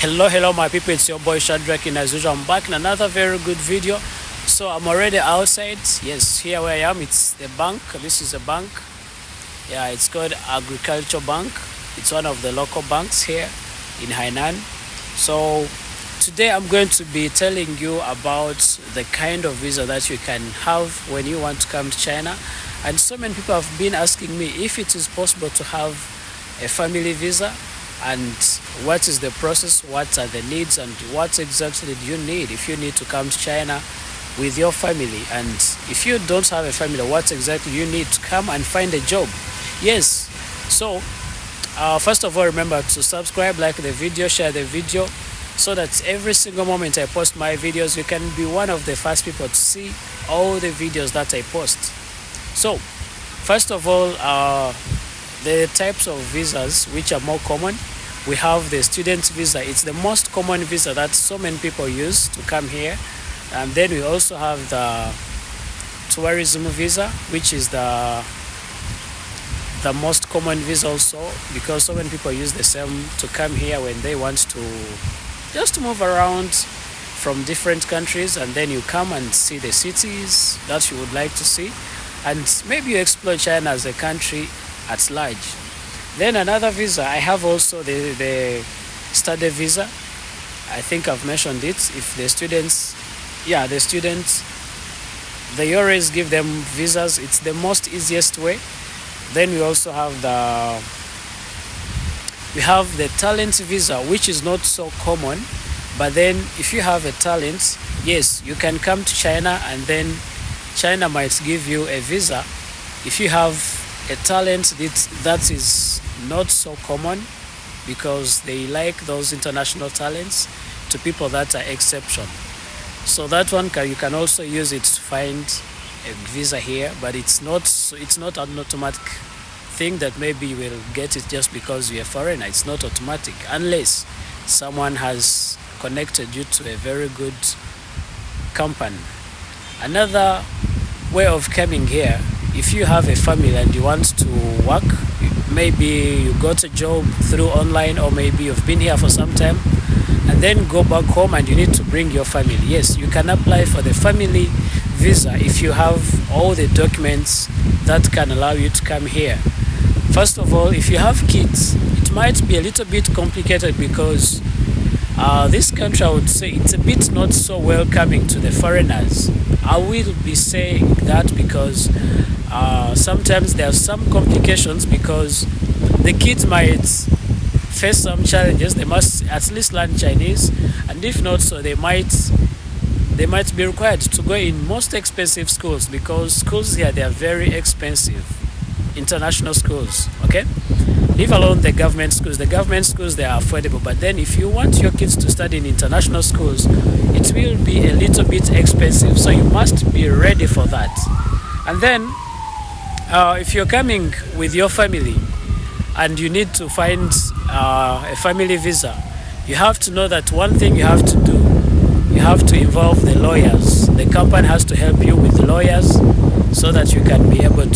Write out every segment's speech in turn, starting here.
Hello my people, it's your boy Shadrack, and as usual I'm back in another very good video. So I'm already outside. Yes, here where I am, it's the bank. This is a bank. Yeah, it's called Agriculture Bank. It's one of the local banks here in Hainan. So today I'm going to be telling you about the kind of visa that you can have when you want to come to China. And so many people have been asking me if it is possible to have a family visa, and what is the process, what are the needs, and what exactly do you need if you need to come to China with your family. And if you don't have a family, what exactly you need to come and find a job. Yes, so first of all, remember to subscribe, like the video, share the video, so that every single moment I post my videos, you can be one of the first people to see all the videos that I post. So first of all, the types of visas which are more common, we have the student visa. It's the most common visa that so many people use to come here. And then we also have the tourism visa, which is the most common visa also, because so many people use the same to come here when they want to just move around from different countries, and then you come and see the cities that you would like to see, and maybe you explore China as a country at large. Then another visa, I have also the study visa. I think I've mentioned it. If the students, they always give them visas. It's the most easiest way. Then we also have the talent visa, which is not so common. But then if you have a talent, yes, you can come to China, and then China might give you a visa. If you have a talent that is not so common, because they like those international talents to people that are exception. So that one you can also use it to find a visa here, but it's not an automatic thing that maybe you will get it just because you're a foreigner. It's not automatic unless someone has connected you to a very good company. Another way of coming here, if you have a family and you want to work, maybe you got a job through online, or maybe you've been here for some time and then go back home and you need to bring your family. Yes, you can apply for the family visa if you have all the documents that can allow you to come here. First of all, if you have kids, it might be a little bit complicated, because this country, I would say, it's a bit not so welcoming to the foreigners. I will be saying that because sometimes there are some complications, because the kids might face some challenges. They must at least learn Chinese, and if not so, they might be required to go in most expensive schools, because schools here, they are very expensive, international schools. Okay, leave alone the government schools. The government schools, they are affordable, but then if you want your kids to study in international schools, it will be a little bit expensive, so you must be ready for that. And then if you're coming with your family and you need to find a family visa, you have to know that one thing you have to do, you have to involve the lawyers. The company has to help you with the lawyers, so that you can be able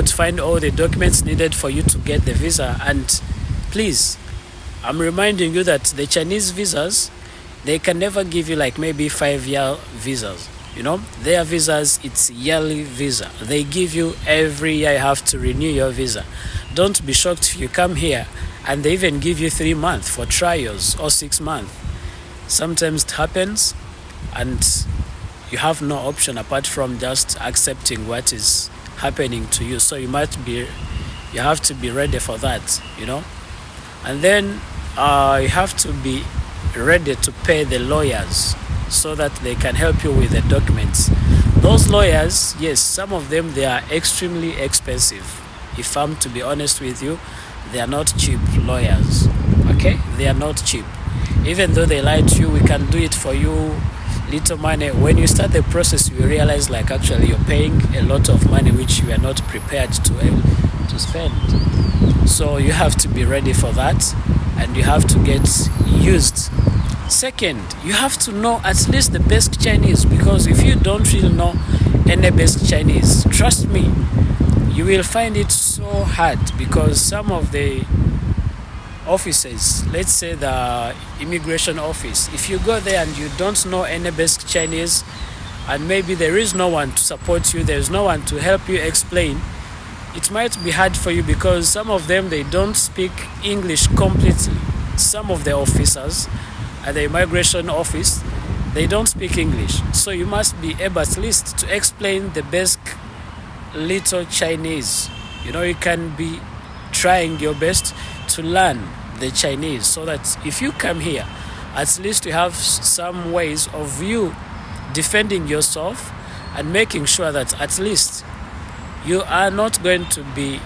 to find all the documents needed for you to get the visa. And please, I'm reminding you that the Chinese visas, they can never give you like maybe 5-year visas. Their visas, it's yearly visa. They give you every year, you have to renew your visa. Don't be shocked if you come here and they even give you 3 months for trials, or 6 months. Sometimes it happens, and you have no option apart from just accepting what is happening to you. So you have to be ready for that. And then you have to be ready to pay the lawyers, so that they can help you with the documents. Those lawyers, yes, some of them, they are extremely expensive. If I'm to be honest with you, they are not cheap lawyers. Okay, they are not cheap. Even though they lie to you, we can do it for you, little money. When you start the process, you realize like actually you're paying a lot of money which you are not prepared to spend. So you have to be ready for that, and you have to get used. Second, you have to know at least the basic Chinese, because if you don't really know any basic Chinese, trust me, you will find it so hard, because some of the offices, let's say the immigration office, if you go there and you don't know any basic Chinese, and maybe there is no one to support you, there's no one to help you explain, it might be hard for you, because some of them, they don't speak English completely. Some of the officers at the immigration office, they don't speak English, so you must be able at least to explain the basic little Chinese. You can be trying your best to learn the Chinese, so that if you come here, at least you have some ways of you defending yourself and making sure that at least you are not going to be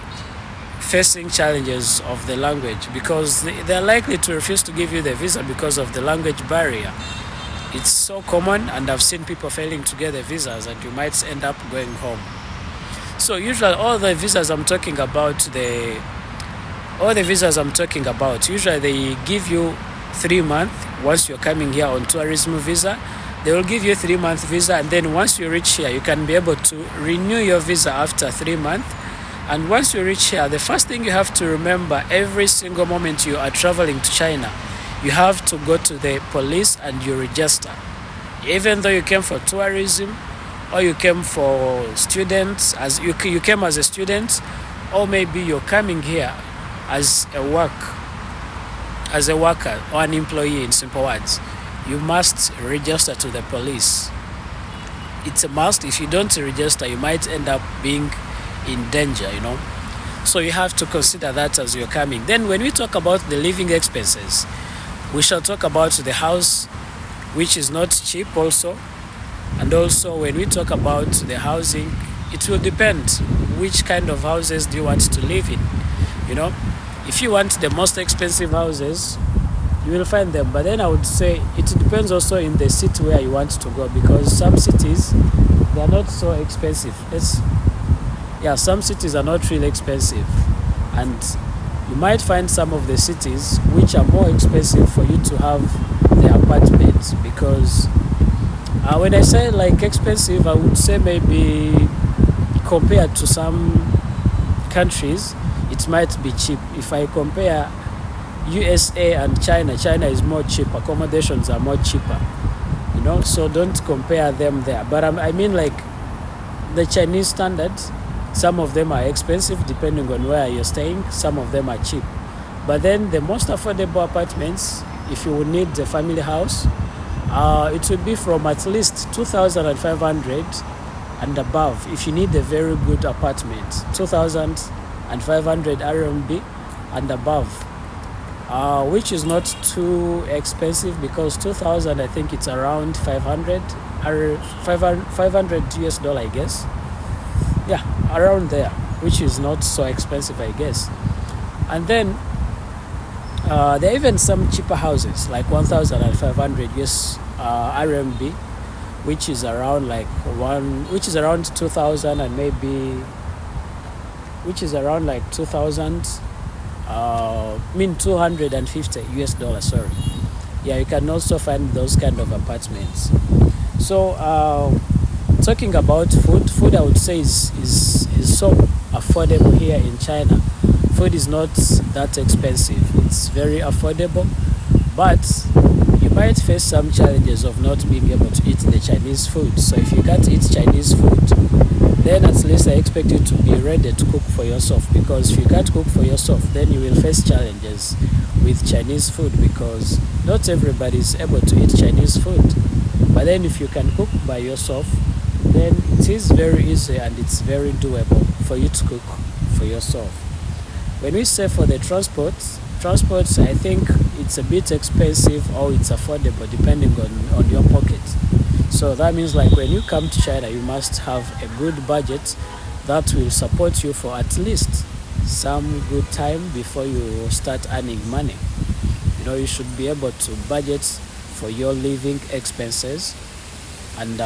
facing challenges of the language, because they're likely to refuse to give you the visa because of the language barrier. It's so common, and I've seen people failing to get the visas, and you might end up going home. So usually all the visas I'm talking about, usually they give you 3 months. Once you're coming here on tourism visa, they will give you a 3-month visa, and then once you reach here, you can be able to renew your visa after 3 months. And once you reach here, the first thing you have to remember, every single moment you are traveling to China, you have to go to the police and you register. Even though you came for tourism, or you came for students, as you came as a student, or maybe you're coming here as a worker or an employee, in simple words, you must register to the police. It's a must. If you don't register, you might end up being in danger, So you have to consider that as you're coming. Then when we talk about the living expenses, we shall talk about the house, which is not cheap also. And also when we talk about the housing, it will depend which kind of houses do you want to live in. If you want the most expensive houses, you will find them. But then I would say it depends also in the city where you want to go, because some cities, they are not so expensive. Some cities are not really expensive, and you might find some of the cities which are more expensive for you to have the apartments. Because when I say like expensive, I would say maybe compared to some countries, it might be cheap. If I compare USA and China is more cheap. Accommodations are more cheaper, so don't compare them there. But I mean, like the Chinese standards, some of them are expensive depending on where you're staying. Some of them are cheap. But then the most affordable apartments, if you would need a family house, it would be from at least 2,500 and above. If you need a very good apartment, 2,500 RMB and above. Which is not too expensive, because 2,000, I think it's around 500 US dollar, I guess. Yeah, around there, which is not so expensive, I guess. And then there are even some cheaper houses, like 1,500 US RMB, which is around which is around 2,000, and maybe, which is around like 2,000. 250 US dollars, sorry. Yeah, you can also find those kind of apartments. So talking about food, I would say is so affordable here in China. Food is not that expensive. It's very affordable, but you might face some challenges of not being able to eat the Chinese food. So if you can't eat Chinese food, then at least I expect you to be ready to cook for yourself, because if you can't cook for yourself, then you will face challenges with Chinese food, because not everybody is able to eat Chinese food. But then if you can cook by yourself, then it is very easy and it's very doable for you to cook for yourself. When we say for the transports, I think it's a bit expensive or it's affordable depending on your pocket. So that means like when you come to China, you must have a good budget that will support you for at least some good time before you start earning money. You should be able to budget for your living expenses, and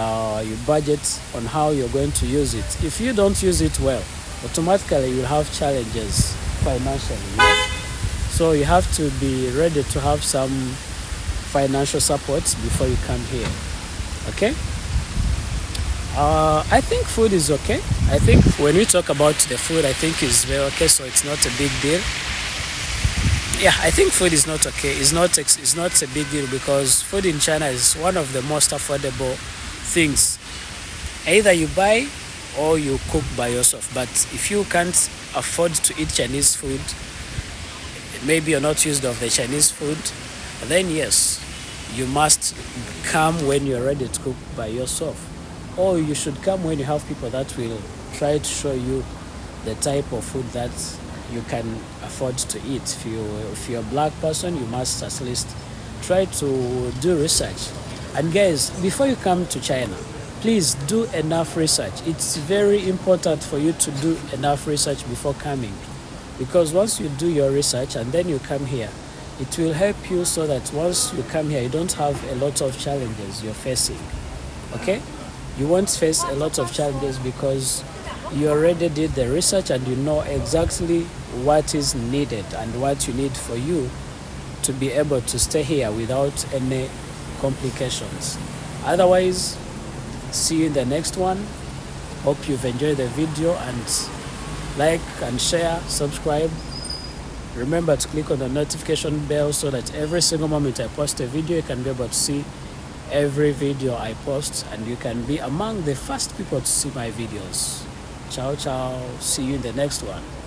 you budget on how you're going to use it. If you don't use it well, automatically you'll have challenges financially. So you have to be ready to have some financial support before you come here. Okay? I think food is okay. I think when we talk about the food, I think it's very okay, so it's not a big deal. Yeah, I think food is not okay. It's not a big deal because food in China is one of the most affordable things. Either you buy or you cook by yourself. But if you can't afford to eat Chinese food, maybe you're not used of the Chinese food, then yes, you must come when you're ready to cook by yourself. Or you should come when you have people that will try to show you the type of food that you can afford to eat. If you're a black person, you must at least try to do research. And guys, before you come to China, please do enough research. It's very important for you to do enough research before coming, because once you do your research and then you come here, it will help you so that once you come here, you don't have a lot of challenges you're facing. Okay, you won't face a lot of challenges because you already did the research and you know exactly what is needed and what you need for you to be able to stay here without any complications. Otherwise, see you in the next one. Hope you've enjoyed the video, and like and share, subscribe. Remember to click on the notification bell so that every single moment I post a video, you can be able to see every video I post, and you can be among the first people to see my videos. Ciao, ciao. See you in the next one.